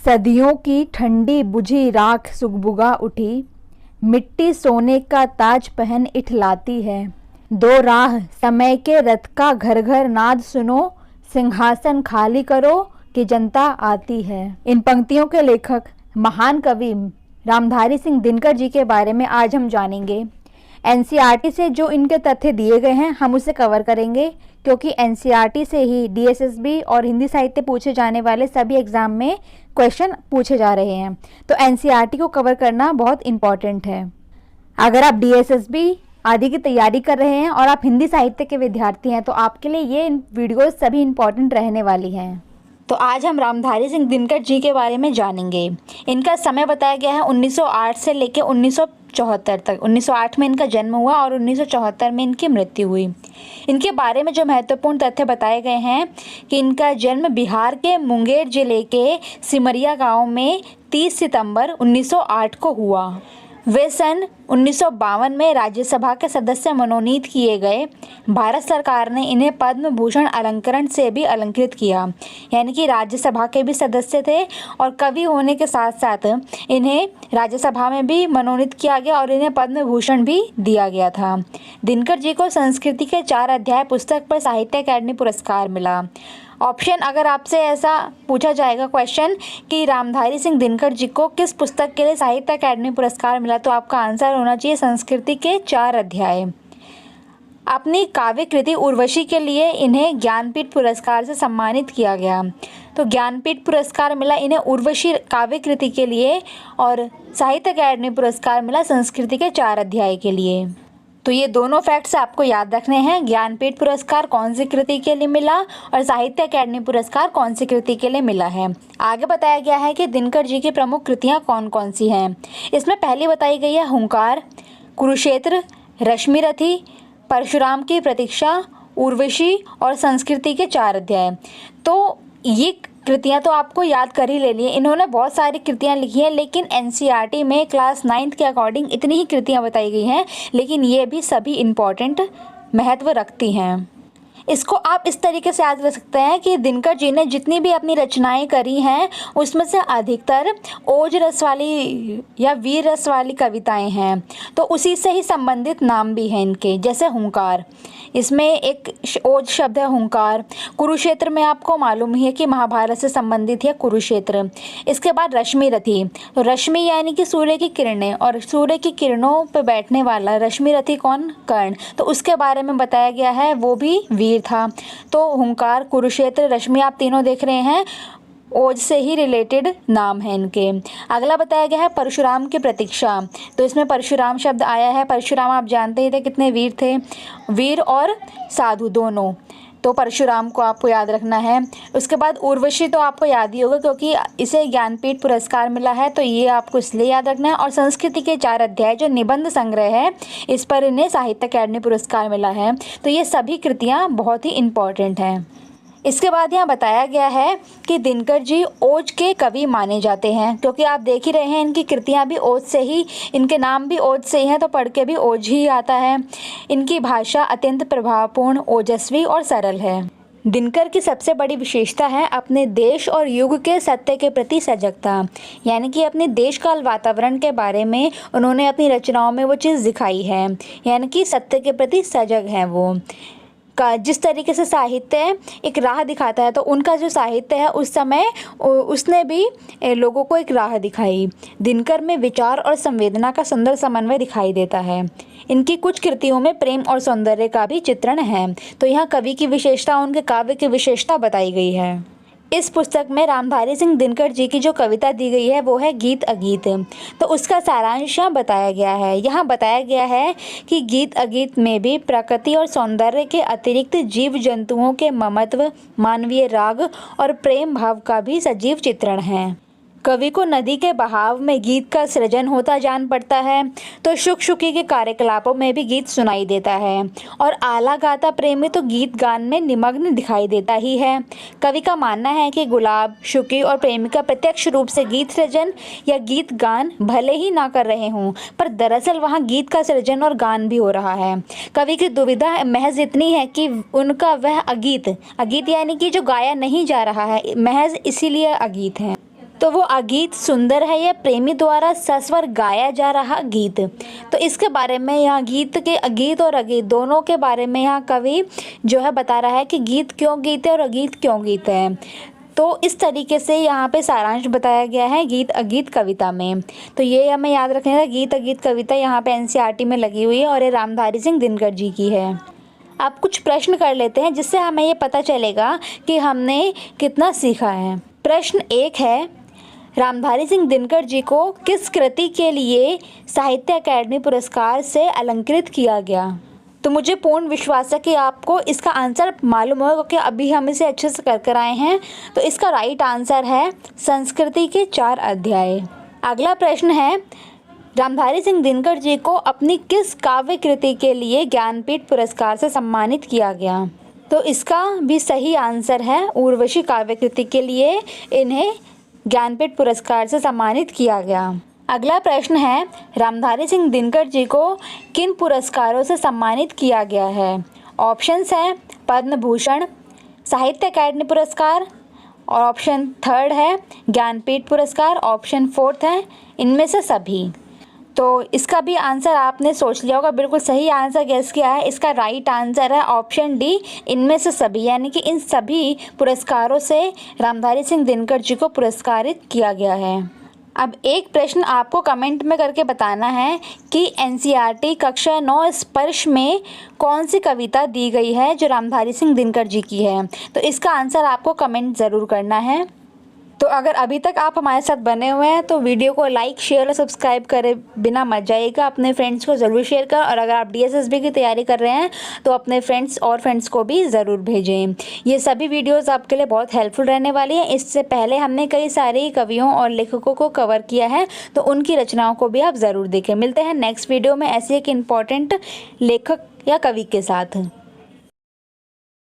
सदियों की ठंडी बुझी राख सुगबुगा उठी, मिट्टी सोने का ताज पहन इठलाती है। दो राह समय के रथ का घर घर नाद सुनो, सिंहासन खाली करो कि जनता आती है। इन पंक्तियों के लेखक महान कवि रामधारी सिंह दिनकर जी के बारे में आज हम जानेंगे। एनसीईआरटी से जो इनके तथ्य दिए गए हैं हम उसे कवर करेंगे, क्योंकि एनसीईआरटी से ही डीएसएसबी और हिंदी साहित्य पूछे जाने वाले सभी एग्जाम में क्वेश्चन पूछे जा रहे हैं। तो एनसीईआरटी को कवर करना बहुत इम्पॉर्टेंट है। अगर आप डीएसएसबी आदि की तैयारी कर रहे हैं और आप हिंदी साहित्य के विद्यार्थी हैं तो आपके लिए ये वीडियोस सभी इम्पॉर्टेंट रहने वाली हैं। तो आज हम रामधारी सिंह दिनकर जी के बारे में जानेंगे। इनका समय बताया गया है 1908 से लेकर 1974 तक। 1908 में इनका जन्म हुआ और 1974 में इनकी मृत्यु हुई। इनके बारे में जो महत्वपूर्ण तथ्य बताए गए हैं कि इनका जन्म बिहार के मुंगेर जिले के सिमरिया गांव में 30 सितंबर 1908 को हुआ। वे सन 1952 में राज्यसभा के सदस्य मनोनीत किए गए। भारत सरकार ने इन्हें पद्म भूषण अलंकरण से भी अलंकृत किया, यानी कि राज्यसभा के भी सदस्य थे और कवि होने के साथ साथ इन्हें राज्यसभा में भी मनोनीत किया गया और इन्हें पद्म भूषण भी दिया गया था। दिनकर जी को संस्कृति के 4 अध्याय पुस्तक पर साहित्य अकादमी पुरस्कार मिला। ऑप्शन अगर आपसे ऐसा पूछा जाएगा क्वेश्चन कि रामधारी सिंह दिनकर जी को किस पुस्तक के लिए साहित्य अकादमी पुरस्कार मिला, तो आपका आंसर होना चाहिए संस्कृति के 4 अध्याय। अपनी काव्य कृति उर्वशी के लिए इन्हें ज्ञानपीठ पुरस्कार से सम्मानित किया गया। तो ज्ञानपीठ पुरस्कार मिला इन्हें उर्वशी काव्य कृति के लिए और साहित्य अकादमी पुरस्कार मिला संस्कृति के 4 अध्याय के लिए। तो ये दोनों फैक्ट्स आपको याद रखने हैं। ज्ञानपीठ पुरस्कार कौन सी कृति के लिए मिला और साहित्य अकादमी पुरस्कार कौन सी कृति के लिए मिला है। आगे बताया गया है कि दिनकर जी की प्रमुख कृतियाँ कौन कौन सी हैं। इसमें पहली बताई गई है हुंकार, कुरुक्षेत्र, रश्मिरथी, परशुराम की प्रतीक्षा, उर्वशी और संस्कृति के 4 अध्याय। तो ये कृतियाँ तो आपको याद कर ही लेनी है। इन्होंने बहुत सारी कृतियाँ लिखी हैं, लेकिन एनसीईआरटी में क्लास 9th के अकॉर्डिंग इतनी ही कृतियाँ बताई गई हैं, लेकिन ये भी सभी इम्पॉर्टेंट महत्व रखती हैं। इसको आप इस तरीके से याद रख सकते हैं कि दिनकर जी ने जितनी भी अपनी रचनाएं करी हैं उसमें से अधिकतर ओज रस वाली या वीर रस वाली कविताएं हैं, तो उसी से ही संबंधित नाम भी हैं इनके। जैसे हुंकार, इसमें एक ओज शब्द है हुंकार। कुरुक्षेत्र में आपको मालूम ही है कि महाभारत से संबंधित है कुरुक्षेत्र। इसके बाद रश्मिरथी, तो रश्मि यानी कि सूर्य की किरणें और सूर्य की किरणों पर बैठने वाला रश्मिरथी कौन, कर्ण, तो उसके बारे में बताया गया है, वो भी वीर था। तो हुंकार, कुरुक्षेत्र, रश्मि आप तीनों देख रहे हैं, ओज से ही रिलेटेड नाम है इनके। अगला बताया गया है परशुराम की प्रतीक्षा, तो इसमें परशुराम शब्द आया है। परशुराम आप जानते ही थे कितने वीर थे, वीर और साधु दोनों, तो परशुराम को आपको याद रखना है। उसके बाद उर्वशी तो आपको याद ही होगा क्योंकि इसे ज्ञानपीठ पुरस्कार मिला है, तो ये आपको इसलिए याद रखना है। और संस्कृति के 4 अध्याय जो निबंध संग्रह है, इस पर इन्हें साहित्य अकादमी पुरस्कार मिला है। तो ये सभी कृतियाँ बहुत ही इम्पॉर्टेंट हैं। इसके बाद यहाँ बताया गया है कि दिनकर जी ओज के कवि माने जाते हैं, क्योंकि आप देख ही रहे हैं इनकी कृतियाँ भी ओज से ही, इनके नाम भी ओज से ही हैं, तो पढ़ के भी ओज ही आता है। इनकी भाषा अत्यंत प्रभावपूर्ण, ओजस्वी और सरल है। दिनकर की सबसे बड़ी विशेषता है अपने देश और युग के सत्य के प्रति सजगता, यानी कि अपने देश काल वातावरण के बारे में उन्होंने अपनी रचनाओं में वो चीज़ दिखाई है, यानी कि सत्य के प्रति सजग हैं वो। का जिस तरीके से साहित्य एक राह दिखाता है, तो उनका जो साहित्य है उस समय उसने भी लोगों को एक राह दिखाई। दिनकर में विचार और संवेदना का सुंदर समन्वय दिखाई देता है। इनकी कुछ कृतियों में प्रेम और सौंदर्य का भी चित्रण है। तो यहाँ कवि की विशेषता, उनके काव्य की विशेषता बताई गई है। इस पुस्तक में रामधारी सिंह दिनकर जी की जो कविता दी गई है वो है गीत अगीत, तो उसका सारांश यहाँ बताया गया है। यहाँ बताया गया है कि गीत अगीत में भी प्रकृति और सौंदर्य के अतिरिक्त जीव जंतुओं के ममत्व, मानवीय राग और प्रेम भाव का भी सजीव चित्रण है। कवि को नदी के बहाव में गीत का सृजन होता जान पड़ता है, तो शुक शुकी के कार्यकलापों में भी गीत सुनाई देता है, और आला गाता प्रेमी तो गीत गान में निमग्न दिखाई देता ही है। कवि का मानना है कि गुलाब, शुकी और प्रेमिका प्रत्यक्ष रूप से गीत सृजन या गीत गान भले ही ना कर रहे हों, पर दरअसल वहाँ गीत का सृजन और गान भी हो रहा है। कवि की दुविधा महज इतनी है कि उनका वह अगीत, अगीत यानी कि जो गाया नहीं जा रहा है, महज इसीलिए अगीत है। तो वो अगीत सुंदर है या प्रेमी द्वारा सस्वर गाया जा रहा गीत। तो इसके बारे में यहाँ गीत और अगीत दोनों के बारे में यहाँ कवि जो है बता रहा है कि गीत क्यों गीत है और अगीत क्यों गीत है। तो इस तरीके से यहाँ पे सारांश बताया गया है गीत अगीत कविता में। तो ये हमें याद रखना है, गीत अगीत कविता यहाँ पे एनसीईआरटी में लगी हुई है और ये रामधारी सिंह दिनकर जी की है। अब कुछ प्रश्न कर लेते हैं जिससे हमें ये पता चलेगा कि हमने कितना सीखा है। प्रश्न 1 है, रामधारी सिंह दिनकर जी को किस कृति के लिए साहित्य अकादमी पुरस्कार से अलंकृत किया गया। तो मुझे पूर्ण विश्वास है कि आपको इसका आंसर मालूम होगा क्योंकि अभी हम इसे अच्छे से कर आए हैं। तो इसका राइट आंसर है संस्कृति के 4 अध्याय। अगला प्रश्न है, रामधारी सिंह दिनकर जी को अपनी किस काव्य कृति के लिए ज्ञानपीठ पुरस्कार से सम्मानित किया गया। तो इसका भी सही आंसर है उर्वशी काव्य कृति के लिए इन्हें ज्ञानपीठ पुरस्कार से सम्मानित किया गया। अगला प्रश्न है, रामधारी सिंह दिनकर जी को किन पुरस्कारों से सम्मानित किया गया है। ऑप्शंस हैं पद्म भूषण, साहित्य अकादमी पुरस्कार, और ऑप्शन 3 है ज्ञानपीठ पुरस्कार, ऑप्शन 4 है इनमें से सभी। तो इसका भी आंसर आपने सोच लिया होगा, बिल्कुल सही आंसर गेस किया है। इसका राइट आंसर है ऑप्शन डी इनमें से सभी, यानी कि इन सभी पुरस्कारों से रामधारी सिंह दिनकर जी को पुरस्कारित किया गया है। अब एक प्रश्न आपको कमेंट में करके बताना है कि एनसीईआरटी कक्षा 9 स्पर्श में कौन सी कविता दी गई है जो रामधारी सिंह दिनकर जी की है। तो इसका आंसर आपको कमेंट ज़रूर करना है। तो अगर अभी तक आप हमारे साथ बने हुए हैं तो वीडियो को लाइक शेयर और सब्सक्राइब करे बिना मत जाइएगा, अपने फ्रेंड्स को ज़रूर शेयर करें। और अगर आप डीएसएसबी की तैयारी कर रहे हैं तो अपने फ्रेंड्स को भी ज़रूर भेजें। ये सभी वीडियोस आपके लिए बहुत हेल्पफुल रहने वाली हैं। इससे पहले हमने कई सारे कवियों और लेखकों को कवर किया है, तो उनकी रचनाओं को भी आप ज़रूर देखें। मिलते हैं नेक्स्ट वीडियो में ऐसे एक इम्पॉर्टेंट लेखक या कवि के साथ।